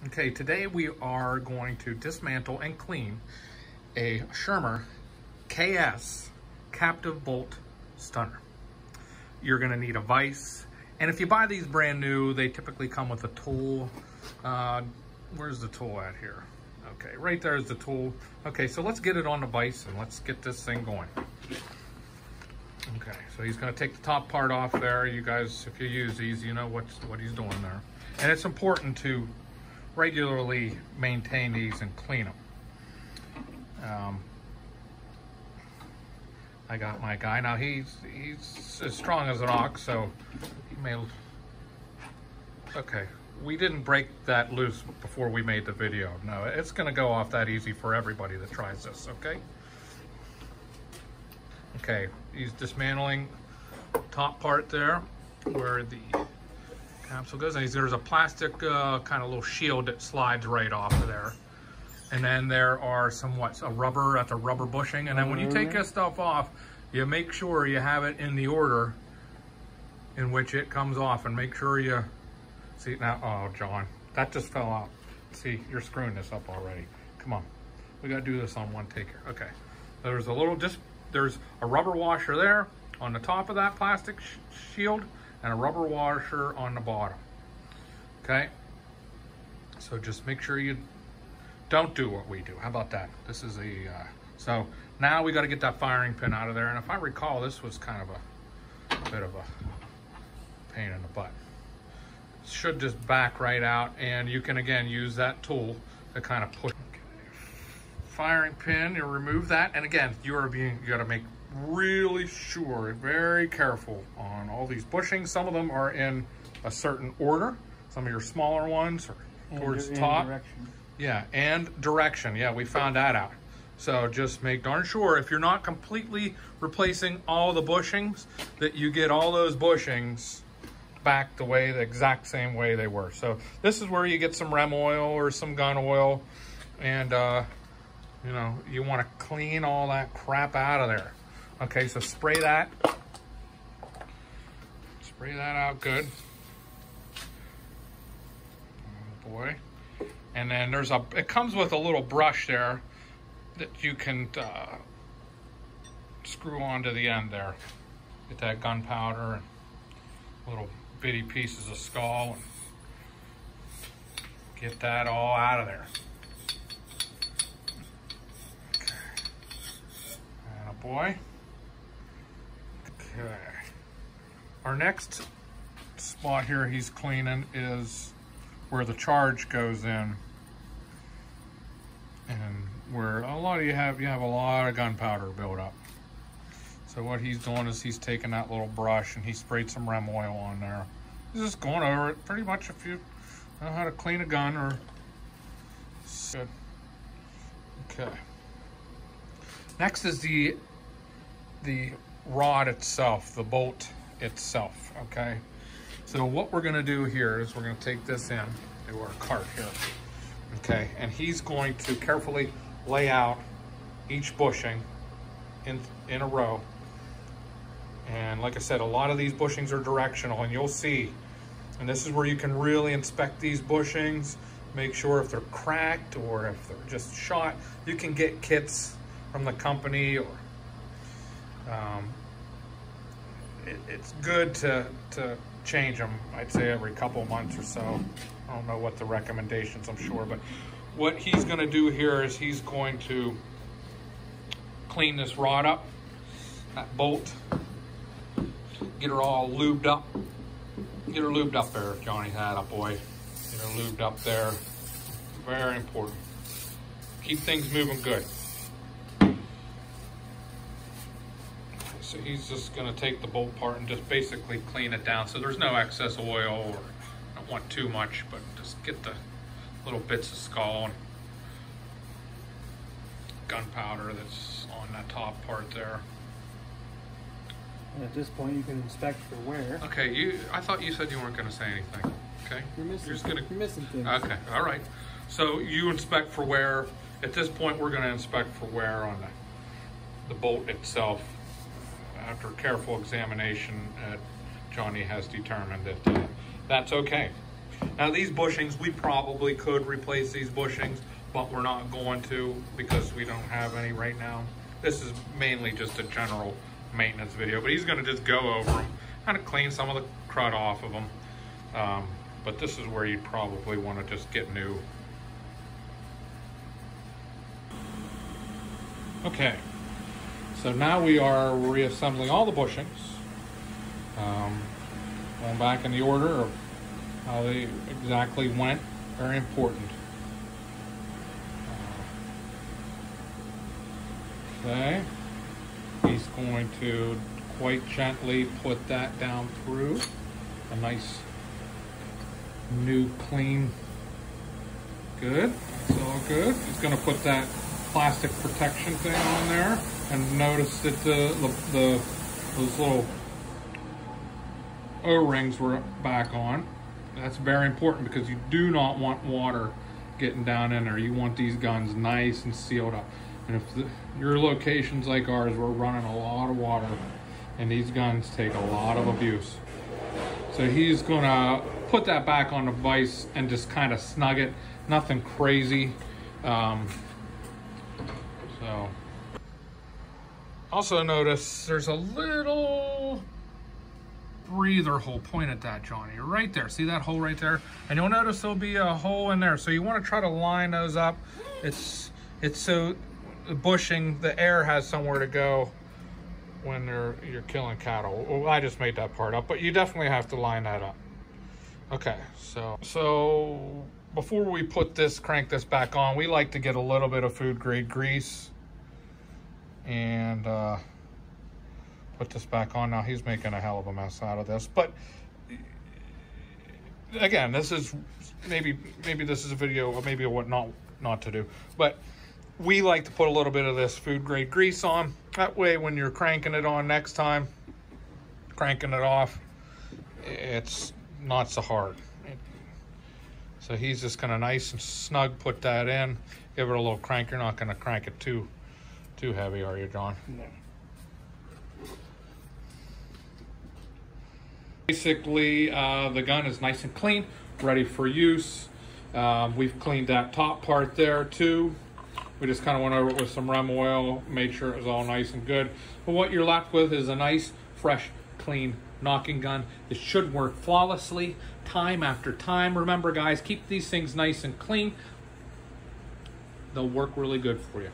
Okay, today we are going to dismantle and clean a Schermer KS captive bolt stunner. You're gonna need a vise, and if you buy these brand new, they typically come with a tool. Where's the tool at here? Okay, right there is the tool. Okay, so let's get it on the vise and let's get this thing going. Okay, so he's gonna take the top part off there. You guys, if you use these, you know what he's doing there. And it's important to regularly maintain these and clean them. I got my guy. Now he's as strong as an ox, so he may... Okay, we didn't break that loose before we made the video. No, it's gonna go off that easy for everybody that tries this, okay? Okay, he's dismantling top part there where the capsule goes, and there's a plastic kind of little shield that slides right off of there. And then there are some, that's a rubber bushing. And then when you take this stuff off, you make sure you have it in the order in which it comes off, and make sure you, see now, oh John, that just fell out. See, you're screwing this up already. Come on, we gotta do this on one take here. Okay, there's a little, there's a rubber washer there on the top of that plastic shield, and a rubber washer on the bottom. Okay, so just make sure you don't do what we do. How about that? This is a, so now we got to get that firing pin out of there. And if I recall, this was kind of a bit of a pain in the butt. It should just back right out, and you can again use that tool to kind of push. Okay. Firing pin, you remove that, and again, you got to make really sure, very careful on all these bushings. Some of them are in a certain order. Some of your smaller ones are towards the top. Direction. Yeah, and direction. Yeah, we found that out. So just make darn sure, if you're not completely replacing all the bushings, that you get all those bushings back the exact same way they were. So this is where you get some rem oil or some gun oil, and you know, you want to clean all that crap out of there. Okay, so spray that out good. Oh boy. And then it comes with a little brush there that you can screw onto the end there. Get that gunpowder and little bitty pieces of skull, and get that all out of there. Okay. And a boy. Okay. Our next spot here he's cleaning is where the charge goes in, and where a lot of you have a lot of gunpowder built up. So what he's doing is he's taking that little brush and he sprayed some rem oil on there. He's just going over it pretty much. If you know how to clean a gun, or good. Okay. Next is the rod itself, the bolt itself. Okay. So what we're gonna do here is we're gonna take this in to our cart here. Okay, and he's going to carefully lay out each bushing in a row. And like I said, a lot of these bushings are directional, and you'll see, and this is where you can really inspect these bushings, make sure if they're cracked or if they're just shot. You can get kits from the company, or it's good to change them, I'd say every couple of months or so. I don't know what the recommendations, I'm sure, but what he's going to do here is he's going to clean this rod up, that bolt, get her all lubed up. Get her lubed up there, Johnny had up, boy. Get her lubed up there. Very important. Keep things moving good. So he's just going to take the bolt part and just basically clean it down so there's no excess oil, or don't want too much, but just get the little bits of skull and gunpowder that's on that top part there. And at this point you can inspect for wear. Okay, I thought you said you weren't going to say anything. Okay, you're missing things. Okay, all right. So you inspect for wear. At this point we're going to inspect for wear on the bolt itself. After careful examination, Johnny has determined that that's okay. Now these bushings, we probably could replace these bushings, but we're not going to because we don't have any right now. This is mainly just a general maintenance video, but he's gonna just go over them, kind of clean some of the crud off of them. But this is where you'd probably want to just get new. Okay, so now we are reassembling all the bushings. Going back in the order of how they exactly went, very important. Okay, he's going to quite gently put that down through a nice new clean. Good, that's all good. He's going to put that plastic protection thing on there, and notice that those little O-rings were back on. That's very important because you do not want water getting down in there. You want these guns nice and sealed up. And if your location's like ours, we're running a lot of water, and these guns take a lot of abuse. So he's gonna put that back on the vise and just kind of snug it. Nothing crazy. So also notice there's a little breather hole. Point at that, Johnny, right there. See that hole right there? And you'll notice there'll be a hole in there. So you want to try to line those up. It's so the bushing, the air has somewhere to go when you're killing cattle. Well, I just made that part up, but you definitely have to line that up. Okay, so before we crank this back on, we like to get a little bit of food grade grease and put this back on. Now he's making a hell of a mess out of this, but again, this is maybe this is a video or maybe what not to do, but we like to put a little bit of this food grade grease on. That way when you're cranking it on next time, cranking it off, it's not so hard. So he's just gonna nice and snug put that in, give it a little crank. You're not gonna crank it too heavy, are you, John? No. Basically, the gun is nice and clean, ready for use. We've cleaned that top part there too. We just kind of went over it with some Rem oil, made sure it was all nice and good. But what you're left with is a nice, fresh, clean knocking gun. It should work flawlessly, time after time. Remember, guys, keep these things nice and clean. They'll work really good for you.